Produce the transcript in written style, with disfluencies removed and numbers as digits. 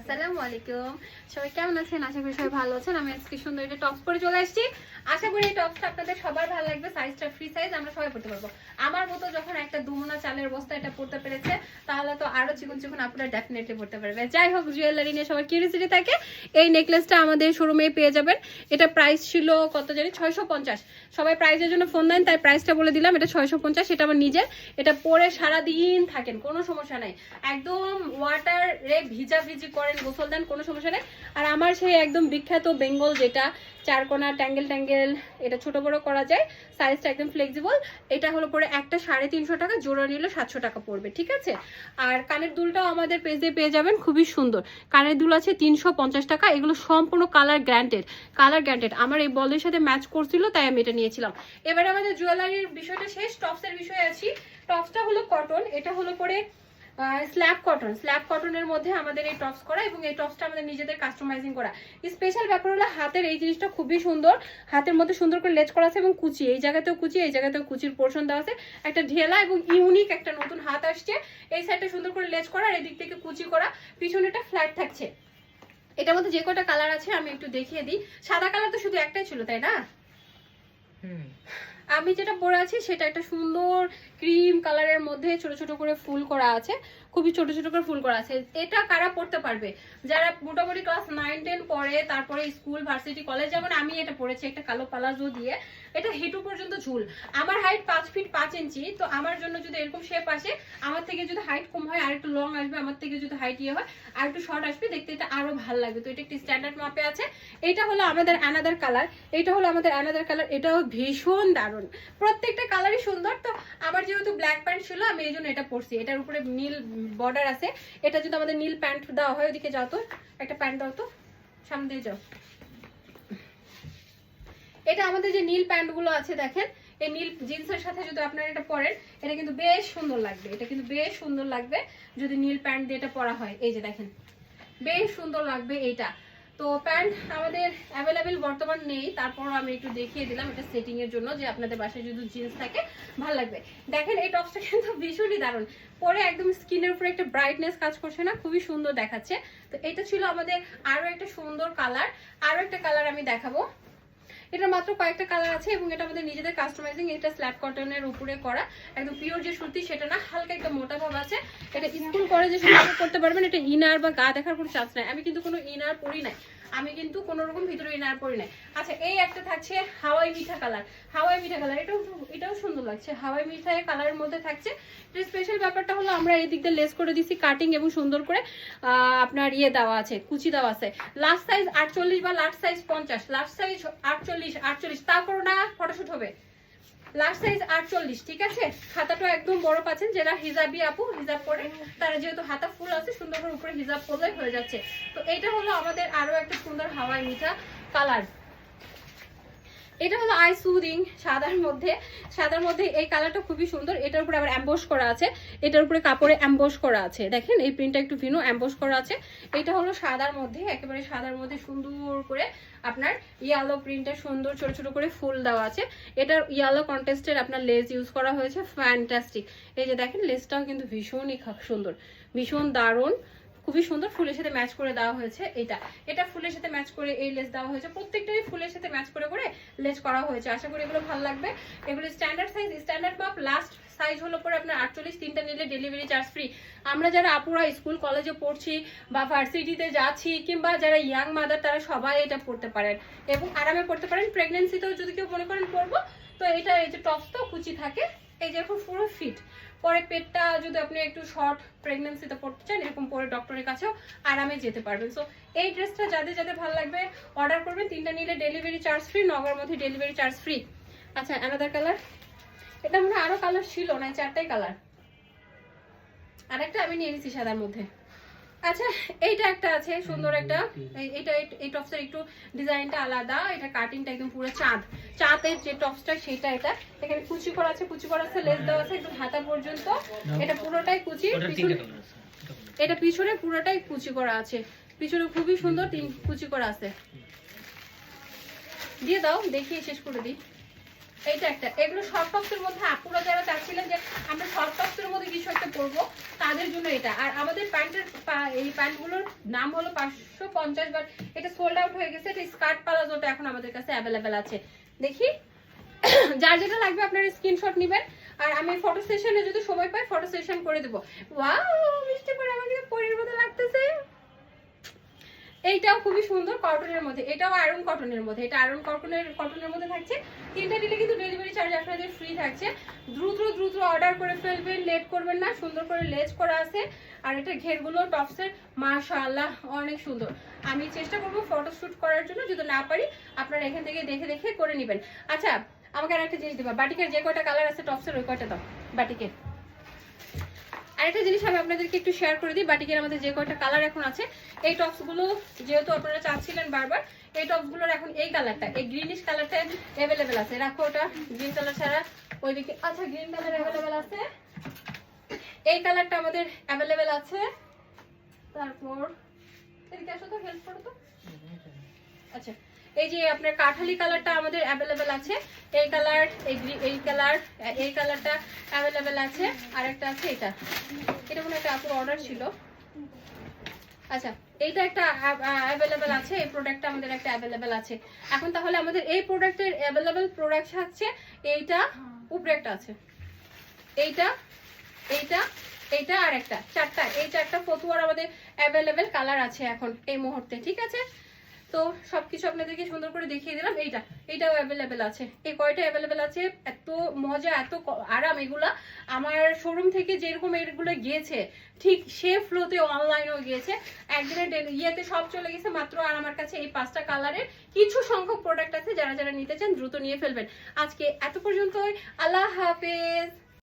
আসসালামু আলাইকুম, সবাই কেমন আছেন? আশা করি সবাই ভালো আছেন। আমি আজকে সুন্দর একটা টপস পরে চলে আসছি। আশা করি এই টপসটা আপনাদের সবার ভালো লাগবে। সাইজটা ফ্রি সাইজ, আমরা সবাই পড়তে পারবো। আমার মতো যখন একটা দুমুনা চালের বস্তা এটা পড়তে পেরেছে, তাহলে তো আরো চিকন চিকন আপনারা ডেফিনেটলি পড়তে পারবে। যাই হোক, জুয়েলারি নিয়ে সবার কিউরিয়াসিটি থাকে। এই নেকলেসটা আমাদের শোরুমে পেয়ে যাবেন। এটা প্রাইস ছিল কত জানি, 650। সবাই প্রাইসের জন্য ফোন দেন, তাই প্রাইসটা বলে দিলাম। এটা 650। এটা আমার নিজের, এটা পরে সারাদিন থাকেন, কোনো সমস্যা নাই। একদম ওয়াটারে ভিজা ভিজি করেন, গোসল দেন, কোনো সমস্যা নেই। আর আমার সেই একদম বিখ্যাত বেঙ্গল, যেটা চারকোনা ট্যাঙ্গেল ট্যাঙ্গেল, এটা ছোট বড় করা যায়, সাইজটা একদম ফ্লেক্সিবল। এটা হলো পরে একটা 350 টাকা, জোড়া নিলে 700 টাকা পড়বে, ঠিক আছে? আর কানের দুলটাও আমাদের পেজে পেয়ে যাবেন, খুবই সুন্দর। কানের দুল আছে 350 টাকা। এগুলো সম্পূর্ণ কালার গ্যারান্টেড, কালার গ্যারান্টেড। আমার এই বলের সাথে ম্যাচ করছিল, তাই আমি এটা নিয়েছিলাম। এবারে আমাদের জুয়েলারির বিষয়টা শেষ, টপসের বিষয়ে আছি। টপসটা হলো কটন, এটা হলো পরে স্ল্যাব কটন। স্ল্যাব কটনের মধ্যে আমাদের এই টপস করা, এবং এই টপসটা আমাদের নিজেদের কাস্টমাইজিং করা। স্পেশাল ব্যাপার হলো হাতের এই জিনিসটা খুবই সুন্দর। হাতের মধ্যে সুন্দর করে লেজ করা আছে, এবং কুচি এই জায়গাতেও কুচি, এই জায়গাতেও কুচির পোর্শন দেওয়া আছে। একটা ঢেলা এবং ইউনিক একটা নতুন হাত আসছে। এই সাইডটা সুন্দর করে লেজ করা, আর এদিক থেকে কুচি করা, পিছনেটা ফ্ল্যাট থাকছে। এটার মধ্যে যে কটা কালার আছে আমি একটু দেখিয়ে দিই। সাদা কালার তো শুধু একটাই ছিল, তাই না? আমি যেটা পরে আছি সেটা একটা সুন্দর ক্রিম কালারের মধ্যে ছোট ছোট করে ফুল করা আছে, খুবই ছোট ছোট করে ফুল করা আছে। এটা কারা পড়তে পারবে? যারা মোটামুটি ক্লাস 9-10 পড়ে, তারপরে স্কুল ভার্সিটি কলেজ, যেমন আমি এটা পড়েছি, একটা কালো পালাজো দিয়ে। এটা হিটু পর্যন্ত ঝুল। আমার হাইট 5 ফিট 5 ইঞ্চি, তো আমার জন্য যদি এরকম শেপ আসে, আমার থেকে যদি হাইট কম হয় আর একটু লং আসবে, আমার থেকে যদি হাইট ইয়ে হয় আর একটু শর্ট আসবে, দেখতে এটা আরো ভালো লাগবে। তো এটা একটি স্ট্যান্ডার্ড মাপে আছে। এটা হলো আমাদের অ্যানাদার কালার, এটা হলো আমাদের অ্যানাদার কালার। এটাও ভীষণ দারুণ, প্রত্যেকটা কালারই সুন্দর। তো আমার যেহেতু ব্ল্যাক প্যান্ট ছিল, আমি এই জন্য এটা পরছি। এটার উপরে নীল বর্ডার আছে। এটা যদি আমাদের নীল প্যান্ট দেওয়া হয়, ওদিকে যাও তো, একটা প্যান্ট দাও তো, সামনে দিয়ে যাও। এটা আমাদের যে নীল প্যান্ট গুলো আছে, দেখেন, এই নীল জিন্সের সাথে যদি আপনারা এটা পরেন, এটা কিন্তু বেশ সুন্দর লাগবে। এটা কিন্তু বেশ সুন্দর লাগবে যদি নীল প্যান্ট দিয়ে এটা পরা হয়। এই যে দেখেন, বেশ সুন্দর লাগবে এইটা। তো প্যান্ট আমাদের অ্যাভেলেবেল বর্তমান নেই, তারপরও আমি একটু দেখিয়ে দিলাম এটা সেটিং এর জন্য, যে আপনাদের বাসায় যদি জিন্স থাকে ভালো লাগবে। দেখেন এই টপসটা কিন্তু ভীষণই দারুণ, পরে একদম স্কিনের উপরে একটা ব্রাইটনেস কাজ করছে না, খুবই সুন্দর দেখাচ্ছে। তো এটা ছিল আমাদের আরো একটা সুন্দর কালার। আরো একটা কালার আমি দেখাবো। এটা মাত্র কয়েকটা কালার আছে, এবং এটা আমাদের নিজেদের কাস্টমাইজিং। এটা স্ল্যাব কটনের উপরে করা, একদম পিওর যে সুতি সেটা না, হালকা একটা মোটা ভাব আছে। এটা স্কুল কলেজে সুন্দর করতে পারবেন। এটা ইনার বা গা দেখার কোনো চান্স নাই। আমি কিন্তু কোনো ইনার পরি নাই, আমি কিন্তু কোনো রকম ভিতরে ইনার পরি নাই। আচ্ছা, এই একটা থাকছে হাওয়াই মিঠা কালার। হাওয়াই মিঠা কালার, এটাও সুন্দর লাগছে। হাওয়াই মিঠা কালারের মধ্যে থাকছে। এটা স্পেশাল ব্যাপারটা হলো আমরা এই দিক দিয়ে লেস করে দিছি কাটিং, এবং সুন্দর করে আপনার ইয়ে দেওয়া আছে, কুচি দেওয়া আছে। লাস্ট সাইজ 48 বা লাস্ট সাইজ 50, লাস্ট সাইজ 48 তারপর না ফটোশুট হবে। লাস্ট সাইজ 48, ঠিক আছে? হাতাটা একদম বড় পাচ্ছেন, যারা হিজাবি আপু, হিজাব পরে, তারা যেহেতু হাতা ফুল আছে, সুন্দর করে উপরে হিজাব করলে হয়ে যাচ্ছে। তো এটা হলো আমাদের আরো একটা সুন্দর হাওয়াই মিঠা কালার। এটা হলো আই সুদিং সাদার মধ্যে। সাদার মধ্যে এই কালারটা খুবই সুন্দর। এটার উপরে আবার অ্যাম্বস করা আছে, এটার উপরে কাপড়ে অ্যাম্বস করা আছে। দেখেন এই প্রিন্টটা একটু ভিন্ন, অ্যাম্বস করা আছে। এটা হলো সাদার মধ্যে, একেবারে সাদার মধ্যে সুন্দর করে আপনার ইয়েলো প্রিন্টে সুন্দর ছোট ছোট করে ফুল দেওয়া আছে। এটার ইয়েলো কন্টেস্টের আপনার লেস ইউজ করা হয়েছে, ফ্যান্টাস্টিক। এই যে দেখেন, লেসটাও কিন্তু ভীষণই সুন্দর, ভীষণ দারুণ, খুবই সুন্দর। ফুলের সাথে ম্যাচ করে দেওয়া হয়েছে। এটা ফুলের সাথে ম্যাচ করে এই লেস দেওয়া হয়েছে। প্রত্যেকটাই ফুলের সাথে ম্যাচ করে করে লেস করা হয়েছে। আশা করি এগুলো ভালো লাগবে। এগুলো স্ট্যান্ডার্ড সাইজ, স্ট্যান্ডার্ড মাপ। লাস্ট সাইজ হলো পরে আপনার 48, তিনটা নিলে ডেলিভারি চার্জ ফ্রি। আমরা যারা আপুরা স্কুল কলেজে পড়ছি বা ভার্সিটিতে যাচ্ছি, কিংবা যারা ইয়াং মাদার, তারা সবাই এটা পড়তে পারেন এবং আরামে পড়তে পারেন। প্রেগনেন্সিতেও যদি কেউ মনে করেন পরবো, তো এটা এই যে টপসটাও কুচি থাকে, এই যে এখন পুরো ফিট। পরে পেটটা যদি আপনি একটু শর্ট প্রেগনেন্সিতে পড়তে চান, এরকম পরে ডক্টরের কাছেও আরামে যেতে পারবেন। সো এই ড্রেসটা যাদের যাদের ভালো লাগবে অর্ডার করবেন। তিনটা নিলে ডেলিভারি চার্জ ফ্রি, নগর মধ্যে ডেলিভারি চার্জ ফ্রি। আচ্ছা, অ্যানাদার কালার। এটা মনে হয় আরো কালার ছিল না, 4টাই কালার। আরেকটা আমি নিয়ে নিচ্ছি সাদার মধ্যে। আচ্ছা, এইটা একটা আছে সুন্দর একটা, এইটা এই টপসের একটু ডিজাইনটা আলাদা। এটা কাটিংটা একদম পুরো চাঁদের যে টপসটা সেটা। এটা এখানে কুচি করা আছে, কুচি করা আছে, লেস দেওয়া আছে একদম হাতা পর্যন্ত। এটা পুরোটাই কুচি, এটা পিছনে পুরোটাই কুচি করা আছে। পিছনে খুবই সুন্দর 3 কুচি করা আছে। দিয়ে দাও, দেখিয়ে শেষ করে দিই। এইটা একটা, এগুলো শর্ট টপসের মধ্যে আপুরা যারা চাচ্ছিলেন যে আমরা শর্ট টপসের মধ্যে কিছু একটা পরবো তাদের জন্য এটা। আর আমাদের প্যান্টের এই প্যান্টগুলোর নাম হলো 550, বাট এটা সোল্ড আউট হয়ে গেছে। এটা স্কার্ট প্লাজোটা এখন আমাদের কাছে অ্যাভেলেবেল আছে। দেখি যার যেটা লাগবে আপনারা স্ক্রিনশট নেবেন, আর আমি ফটো সেশনে যদি সময় পাই ফটো সেশন করে দেবো। ওয়াও মিষ্টি করে আমাকে পরীর মতো লাগতেছে। এইটাও খুবই সুন্দর কটনের মধ্যে, এটাও আয়রন কটনের মধ্যে, এটা আয়রন কটনের মধ্যে থাকছে। তিনটা দিলে কিন্তু ডেলিভারি চার্জ আপনাদের ফ্রি থাকছে। দ্রুত দ্রুত অর্ডার করে ফেলবেন, লেট করবেন না। সুন্দর করে লেজ করা আছে, আর এটা ঘেরগুলো টপসের মাশাআল্লাহ অনেক সুন্দর। আমি চেষ্টা করবো ফটোশুট করার জন্য, যদি না পারি আপনারা এখান থেকে দেখে দেখে করে নেবেন। আচ্ছা আমাকে আর একটা জিনিস দিবা, বাটিকের যে কয়টা কালার আছে টপসের ওই কয়টা দাও বাটিকের। আরেকটা জিনিস আমি আপনাদেরকে একটু শেয়ার করে দিই, বাটিকের আমাদের যে কয়টা কালার এখন আছে, এই টপসগুলো যেহেতু আপনারা চাচ্ছিলেন বারবার, এই টপসগুলোর এখন এই কালারটা, এই গ্রিনিশ কালারটা অ্যাভেলেবেল আছে। রাখো ওটা, গ্রিন কালার ছাড়া ওইদিকে। আচ্ছা গ্রিন কালার অ্যাভেলেবেল আছে, এই কালারটা আমাদের অ্যাভেলেবেল আছে। তারপর এদিকে আসো তো, হেল্প করো তো। আচ্ছা এই যে আপনার কাঠালি কালারটা আমাদের অ্যাভেলেবেল আছে, এই কালার, এই কালার, এই কালারটা অ্যাভেলেবেল আছে। আর একটা আছে এটা, এটা কোনো একটা আপুর অর্ডার ছিল। আচ্ছা এইটা একটা অ্যাভেলেবেল আছে, এই প্রোডাক্টটা আমাদের একটা অ্যাভেলেবেল আছে এখন। তাহলে আমাদের এই প্রোডাক্টের অ্যাভেলেবেল প্রোডাক্ট হচ্ছে এইটা, উপরে একটা আছে, এইটা, এইটা, এইটা আর একটা, চারটা, এই চারটা ফতুয়ার আমাদের অ্যাভেলেবেল কালার আছে এখন এই মুহূর্তে। ঠিক আছে, তো সবকিছু আপনাদেরকে সুন্দর করে দেখিয়ে দিলাম। এইটাও অ্যাভেলেবেল আছে, এই কয়টা অ্যাভেলেবেল আছে। এত মজা, এত আরাম, এগুলা আমার শোরুম থেকে যেরকম এগুলো গিয়েছে ঠিক সে ফ্লোতে অনলাইনেও গিয়েছে। একদিনের ইয়েতে সব চলে গেছে মাত্র। আর আমার কাছে এই 5টা কালারের কিছু সংখ্যক প্রোডাক্ট আছে, যারা যারা নিতে চান দ্রুত নিয়ে ফেলবেন। আজকে এত পর্যন্তই, আল্লাহ হাফেজ।